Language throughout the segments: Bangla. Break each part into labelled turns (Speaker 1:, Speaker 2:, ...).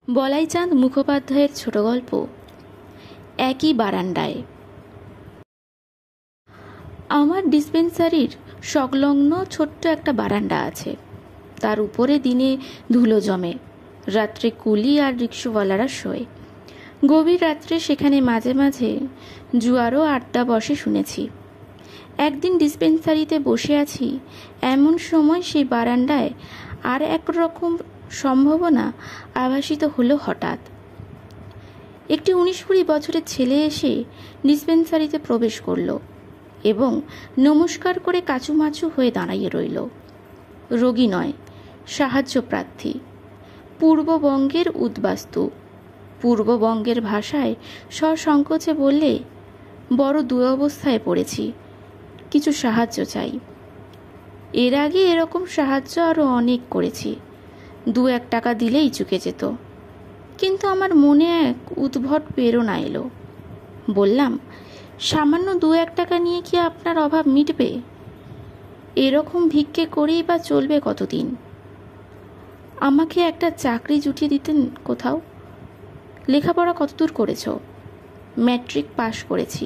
Speaker 1: বলাইচাঁদ মুখোপাধ্যায়ের ছোট গল্প একই বারান্দায়। আমার ডিসপেন্সারির সংলগ্ন ছোট্ট একটা বারান্দা আছে। তার উপরে দিনে ধুলো জমে, রাত্রে কুলি আর রিক্সাওয়ালারা শোয়। গভীর রাত্রে সেখানে মাঝে মাঝে জুয়ারও আড্ডা বসে শুনেছি। একদিন ডিসপেন্সারিতে বসে আছি, এমন সময় সেই বারান্দায় আর একরকম সম্ভাবনা আভাসিত হলো। হঠাৎ একটি 19-20 বছরের ছেলে এসে ডিসপেন্সারিতে প্রবেশ করল এবং নমস্কার করে কাচুমাচু হয়ে দাঁড়িয়ে রইল। রোগী নয়, সাহায্য প্রার্থী। পূর্ববঙ্গের উদ্বাস্তু। পূর্ববঙ্গের ভাষায় সসংকোচে বললে, বড় দুরবস্থায় পড়েছি, কিছু সাহায্য চাই। এর আগে এরকম সাহায্য আরও অনেক করেছি, 2-1 টাকা দিলেই চুকে যেত। কিন্তু আমার মনে এক উদ্ভট প্রেরণা এলো। বললাম, সামান্য 2-1 টাকা নিয়ে কি আপনার অভাব মিটবে? এরকম ভিক্ষে করেই বা চলবে কতদিন? আমাকে একটা চাকরি জুটিয়ে দিতেন কোথাও। লেখাপড়া কতদূর করেছ? ম্যাট্রিক পাশ করেছি।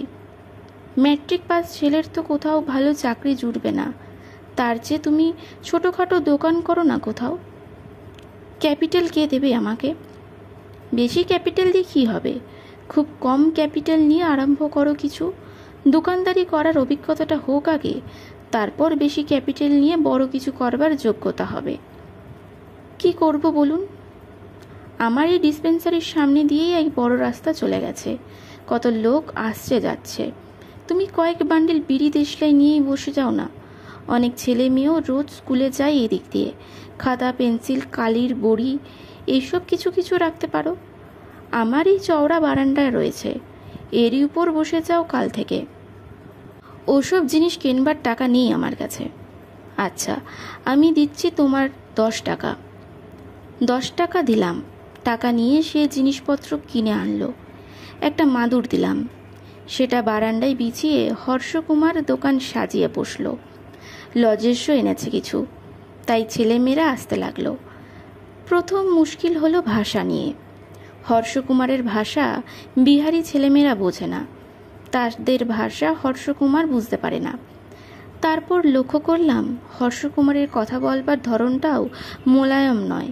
Speaker 1: ম্যাট্রিক পাস ছেলের তো কোথাও ভালো চাকরি জুটবে না, তার চেয়ে তুমি ছোটোখাটো দোকান করো না কোথাও। ক্যাপিটাল কে দেবে আমাকে? বেশি ক্যাপিটাল দিয়ে কী হবে? খুব কম ক্যাপিটাল নিয়ে আরম্ভ করো কিছু। দোকানদারি করার অভিজ্ঞতাটা হোক আগে, তারপর বেশি ক্যাপিটাল নিয়ে বড় কিছু করবার যোগ্যতা হবে। কি করব বলুন? আমার এই ডিসপেন্সারির সামনে দিয়েই এক বড় রাস্তা চলে গেছে, কত লোক আসছে যাচ্ছে। তুমি কয়েক বান্ডিল বিড়ি দেশলাই নিয়েই বসে যাও না। অনেক ছেলে মেয়েও রোজ স্কুলে যায় এদিক দিয়ে। খাতা, পেন্সিল, কালির বড়ি এইসব কিছু কিছু রাখতে পারো। আমার এই চওড়া বারান্দায় রয়েছে, এরই উপর বসে যাও কাল থেকে। ওসব জিনিস কেনবার টাকা নেই আমার কাছে। আচ্ছা, আমি দিচ্ছি তোমার 10 টাকা। 10 টাকা দিলাম। টাকা নিয়ে সে জিনিসপত্র কিনে আনলো। একটা মাদুর দিলাম, সেটা বারান্দায় বিছিয়ে হর্ষকুমার দোকান সাজিয়ে বসল। লজেস্য এনেছে কিছু, তাই ছেলেমেয়েরা আসতে লাগলো। প্রথম মুশকিল হলো ভাষা নিয়ে। হর্ষকুমারের ভাষা বিহারি ছেলেমেয়েরা বোঝে না, তাদের ভাষা হর্ষকুমার বুঝতে পারে না। তারপর লক্ষ্য করলাম হর্ষকুমারের কথা বলবার ধরনটাও মোলায়েম নয়,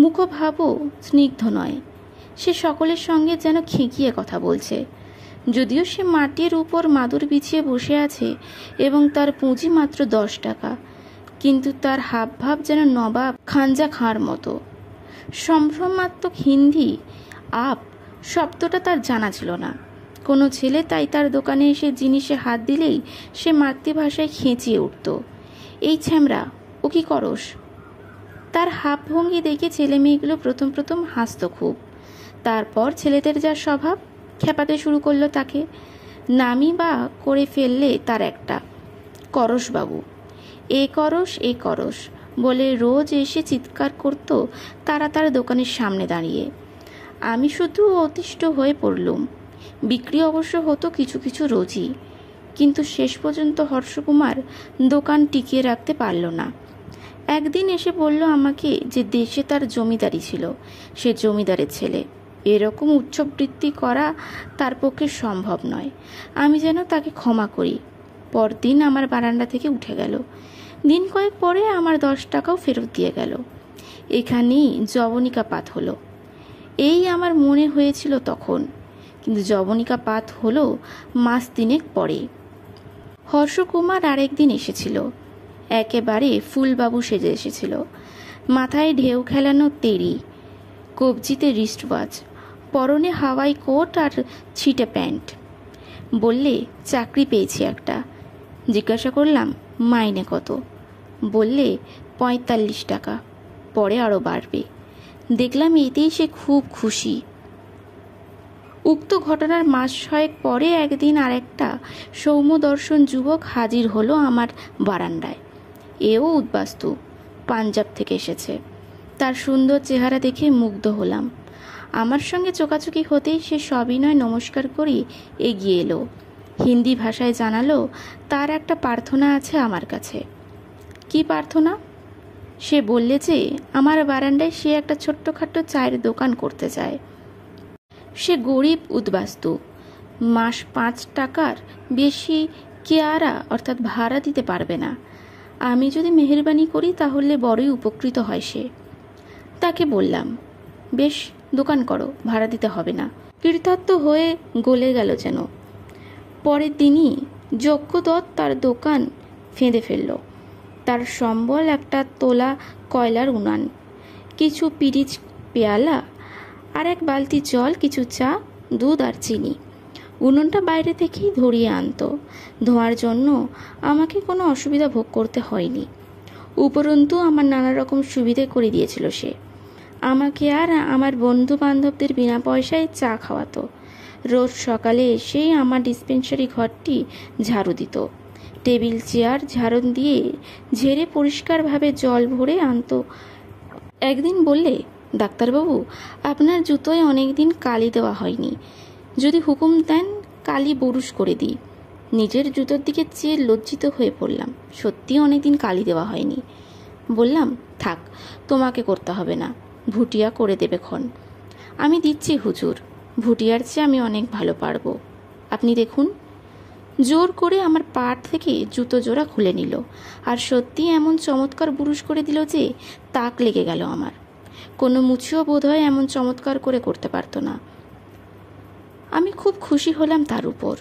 Speaker 1: মুখভাবও স্নিগ্ধ নয়। সে সকলের সঙ্গে যেন খেঁকিয়ে কথা বলছে। যদিও সে মাটির উপর মাদুর বিছিয়ে বসে আছে এবং তার পুঁজি মাত্র 10 টাকা, কিন্তু তার হাবভাব যেন নবাব খানজা খাঁর মতো। সম্ভ্রমাত্মক হিন্দি আপ শব্দটা তার জানা ছিল না। কোনো ছেলে তাই তার দোকানে এসে জিনিসে হাত দিলেই সে মাতৃভাষায় খেঁচিয়ে উঠত, এই ছ্যামরা, ও কি করস? তার হাব ভঙ্গি দেখে ছেলে মেয়েগুলো প্রথম প্রথম হাসত খুব। তারপর ছেলেদের যা স্বভাব, খেপাতে শুরু করলো তাকে। নামই বা করে ফেললে তার একটা, করস বাবু, এ করস বলে রোজ এসে চিৎকার করত তারা তার দোকানের সামনে দাঁড়িয়ে। আমি শুধু অতিষ্ঠ হয়ে পড়লুম। বিক্রি অবশ্য হতো কিছু কিছু রোজই, কিন্তু শেষ পর্যন্ত হর্ষকুমার দোকান টিকিয়ে রাখতে পারল না। একদিন এসে বলল আমাকে যে দেশে তার জমিদারি ছিল, সে জমিদারের ছেলে, এরকম উচ্চবৃত্তি করা তার পক্ষে সম্ভব নয়। আমি যেন তাকে ক্ষমা করি। পরদিন আমার বারান্দা থেকে উঠে গেল। দিন কয়েক পরে আমার 10 টাকাও ফেরত দিয়ে গেল। এখানেই যবনিকাপাত হলো, এই আমার মনে হয়েছিল তখন, কিন্তু যবনিকাপাত হলো মাস 3 পরে। হর্ষকুমার আরেকদিন এসেছিল, একেবারে ফুলবাবু সেজে এসেছিল। মাথায় ঢেউ খেলানো তেড়ি, কবজিতে রিস্টওয়াচ, পরনে হাওয়াই কোট আর ছিটে প্যান্ট। বললে, চাকরি পেয়েছি একটা। জিজ্ঞাসা করলাম, মাইনে কত? বললে, 45 টাকা, পরে আরও বাড়বে। দেখলাম এতেই সে খুব খুশি। উক্ত ঘটনার মাস 6 পরে একদিন আরেকটা সৌম্যদর্শন যুবক হাজির হলো আমার বারান্দায়। এও উদ্বাস্তু, পাঞ্জাব থেকে এসেছে। তার সুন্দর চেহারা দেখে মুগ্ধ হলাম। আমার সঙ্গে চোকাচুকি হতেই সে সবিনয় নমস্কার করে এগিয়ে এলো। হিন্দি ভাষায় জানালো তার একটা প্রার্থনা আছে আমার কাছে। কি প্রার্থনা? সে বললে যে আমার বারান্দায় সে একটা ছোট্টখাট্টো চায়ের দোকান করতে চায়। সে গরিব উদ্বাস্তু, মাস 5 টাকার বেশি কেয়ারা অর্থাৎ ভাড়া দিতে পারবে না। আমি যদি মেহেরবানি করি তাহলে বড়ই উপকৃত হয় সে। তাকে বললাম, বেশ, দোকান করো, ভাড়া দিতে হবে না। কৃতার্থ হয়ে গলে গেল যেন। পরের দিনই যজ্ঞদত্ত তার দোকান ফেঁদে ফেলল। তার সম্বল একটা তোলা কয়লার উনান, কিছু পিরিচ পেয়ালা, আর এক বালতি জল, কিছু চা, দুধ আর চিনি। উনুনটা বাইরে থেকেই ধরিয়ে আনতো। ধোয়ার জন্য আমাকে কোনো অসুবিধা ভোগ করতে হয়নি। উপরন্তু আমার নানা রকম সুবিধে করে দিয়েছিল সে। আমাকে আর আমার বন্ধু বান্ধবদের বিনা পয়সায় চা খাওয়াতো। রোজ সকালে এসেই আমার ডিসপেন্সারি ঘরটি ঝাড়ু দিত। টেবিল চেয়ার ঝাড়ন দিয়ে ঝেড়ে পরিষ্কারভাবে জল ভরে আনতো। একদিন বললে, ডাক্তারবাবু, আপনার জুতোয় অনেক দিন কালি দেওয়া হয়নি, যদি হুকুম দেন কালি বুরুশ করে দিই। নিজের জুতোর দিকে চেয়ে লজ্জিত হয়ে পড়লাম। সত্যি অনেকদিন কালি দেওয়া হয়নি। বললাম, থাক, তোমাকে করতে হবে না, ভুটিয়া করে দেবে ক্ষণ। আমি দিচ্ছি হুজুর, ভুটিয়ার চেয়ে আমি অনেক ভালো পারবো, আপনি দেখুন। জোর করে আমার পাট থেকে জুতো জোড়া খুলে নিল, আর সত্যি এমন চমৎকার বুরুশ করে দিল যে তাক লেগে গেল আমার। কোনো মুছিও বোধহয় এমন চমৎকার করে করতে পারতো না। আমি খুব খুশি হলাম তার উপর।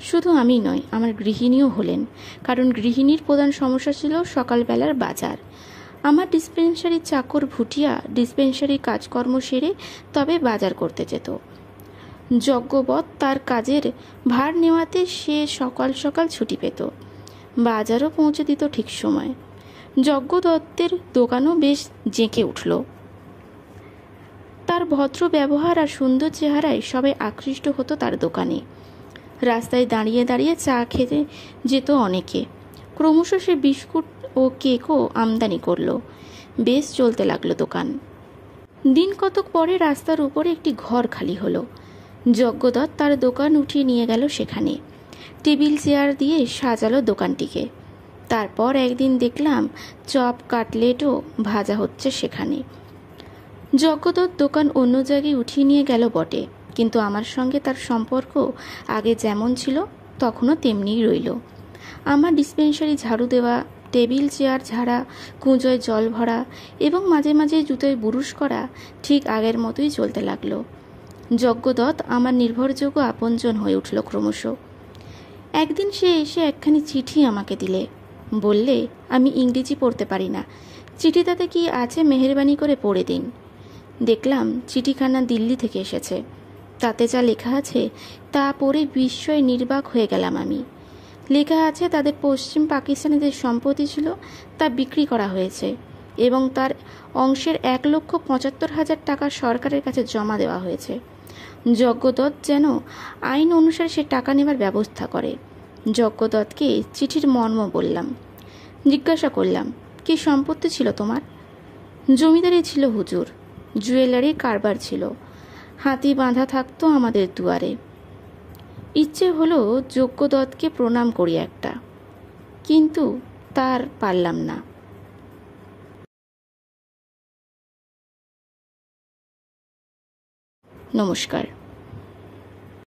Speaker 1: শুধু আমি নয়, আমার গৃহিণীও হলেন, কারণ গৃহিণীর প্রধান সমস্যা ছিল সকালবেলার বাজার। আমার ডিসপেন্সারি চাকর ভুটিয়া ডিসপেন্সারি কাজকর্ম সেরে তবে বাজার করতে যেত। যজ্ঞবৎ তার কাজের ভার নেওয়াতে সে সকাল সকাল ছুটি পেত, বাজারও পৌঁছে দিত ঠিক সময়। যজ্ঞদত্তের দোকানও বেশ জেঁকে উঠল। তার ভদ্র ব্যবহার আর সুন্দর চেহারায় সবাই আকৃষ্ট হতো তার দোকানে। রাস্তায় দাঁড়িয়ে দাঁড়িয়ে চা খেতে যেত অনেকে। ক্রমশ সে বিস্কুট ও কেকও আমদানি করল। বেশ চলতে লাগলো দোকান। দিন কতক পরে রাস্তার উপরে একটি ঘর খালি হলো। যজ্ঞদত্ত তার দোকান উঠিয়ে নিয়ে গেল সেখানে। টেবিল চেয়ার দিয়ে সাজালো দোকানটিকে। তারপর একদিন দেখলাম চপ কাটলেটও ভাজা হচ্ছে সেখানে। যজ্ঞদত্ত দোকান অন্য জায়গায় উঠিয়ে নিয়ে গেল বটে, কিন্তু আমার সঙ্গে তার সম্পর্ক আগে যেমন ছিল তখনও তেমনিই রইল। আমার ডিসপেন্সারি ঝাড়ু দেওয়া, টেবিল চেয়ার ঝাড়া, কুঁজোয় জল ভরা এবং মাঝে মাঝে জুতোয় বুরুশ করা ঠিক আগের মতোই চলতে লাগলো। যজ্ঞদত্ত আমার নির্ভরযোগ্য আপনজন হয়ে উঠল ক্রমশ। একদিন সে এসে একখানি চিঠি আমাকে দিলে। বললে, আমি ইংরেজি পড়তে পারি না, চিঠিটাতে কি আছে মেহেরবানি করে পড়ে দিন। দেখলাম চিঠিখানা দিল্লি থেকে এসেছে। তাতে যা লেখা আছে তা পড়ে বিস্ময়ে নির্বাক হয়ে গেলাম আমি। লেখা আছে তাদের পশ্চিম পাকিস্তানে যে সম্পত্তি ছিল তা বিক্রি করা হয়েছে এবং তার অংশের 1,75,000 টাকা সরকারের কাছে জমা দেওয়া হয়েছে। যজ্ঞদত্ত যেন আইন অনুসারে সে টাকা নেবার ব্যবস্থা করে। যজ্ঞদত্তকে চিঠির মর্ম বললাম। জিজ্ঞাসা করলাম, কি সম্পত্তি ছিল তোমার? জমিদারি ছিল হুজুর, জুয়েলারির কারবার ছিল, হাতি বাঁধা থাকতো আমাদের দুয়ারে। ইচ্ছে হলো যজ্ঞদত্তকে প্রণাম করি একটা, কিন্তু তার পারলাম না। নমস্কার।